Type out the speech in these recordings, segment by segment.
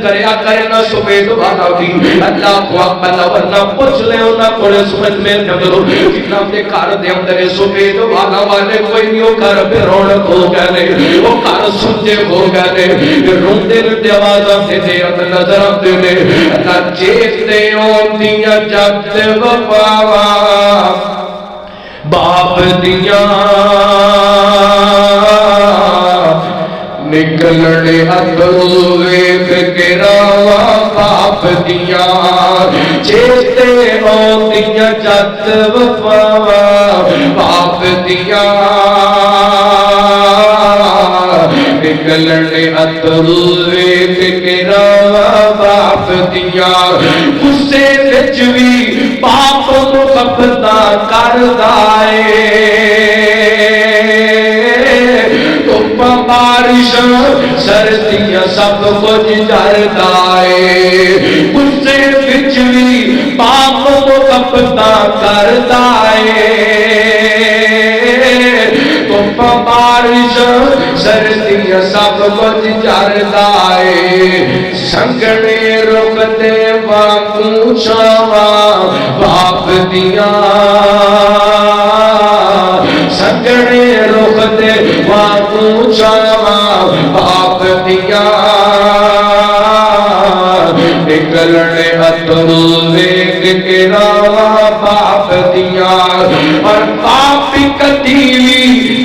کریا کرنا سمیت والا بھی اللہ کو اکبر ورنہ پوچھ لے ہونا کوڑے سمجھ میں نگرو جتنا دے کار دے اندر سمیت والا والے کوئی نہیں ہو کر پہ رونق ہو گئے وہ کار سمجھے ہو گئے رون دے دے آوازہ دے دے اندر نظر دے دے اللہ چیتے ہوں دیا جب وفاوا باپ دیا نکلنے اترو ویک کے راوا باپ دیا چیتے ہوں دیا جب وفاوا باپ دیا نکلنے اترو ویک کے راوا باپ دیا غصے وچ وی باپ کو کپتا کر دائے تم بارش سردیاں سب کچھ جردائے غصے وچ وی باپ کو کپتا کر دائے تم بارش سردیاں سب کچھ جردائے سنگنے رک دے واقوں چھاواں باپ دیا سنگنے رک دے واقوں چھاواں باپ دیا نکلنے اترو ویک کے راوا باپ دیا اور باپ کدی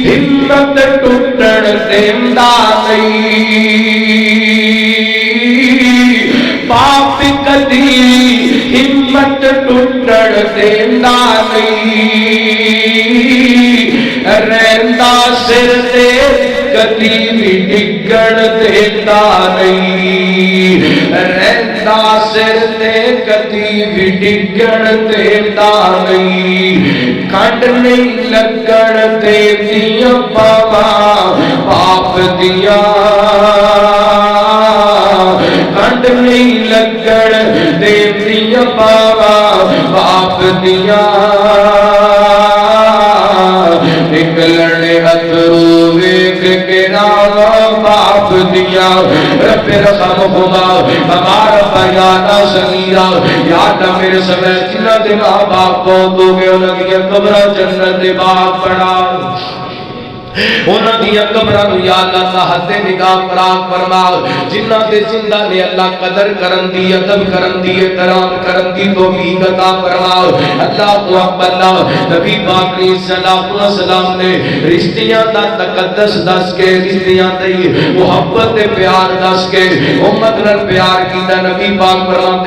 ہمت ٹوٹن دیندا نہیں باپ کدی ہمت ٹوٹن دیندا نہیں رہندا سر تے کدی بھی ڈگن دیندا نہیں رہندا سر تے کدی بھی ڈگن دیندا نہیں کھنڈ نہیں لگن دیندیاں باواں باپ دیا کھنڈ نہیں لگن دیندیاں باواں باپ دیا نکلنے اترو ویک کے راوا باپ دیا رب رحمہما ہمارا بیانہ صغیرہ یاد میرے سمے جنہ دے ماں باپ کو دو گے انہوں نے قبرہ جنت دے باپ پڑھا انہوں دیا قبرانو یا اللہ تحت نگاہ پراک فرما جنہ دے زندہ نے اللہ قدر کرن دی ادب کرن دی احترام کرن دی توفیق عطا فرما اللہ کو اکبر نبی پاک علیہ الصلوۃ والسلام نے رشتیاں دا تقدس دس کے رشتیاں دی محبت پیار دس کے امت نال پیار کیتا نبی پاک فرماتے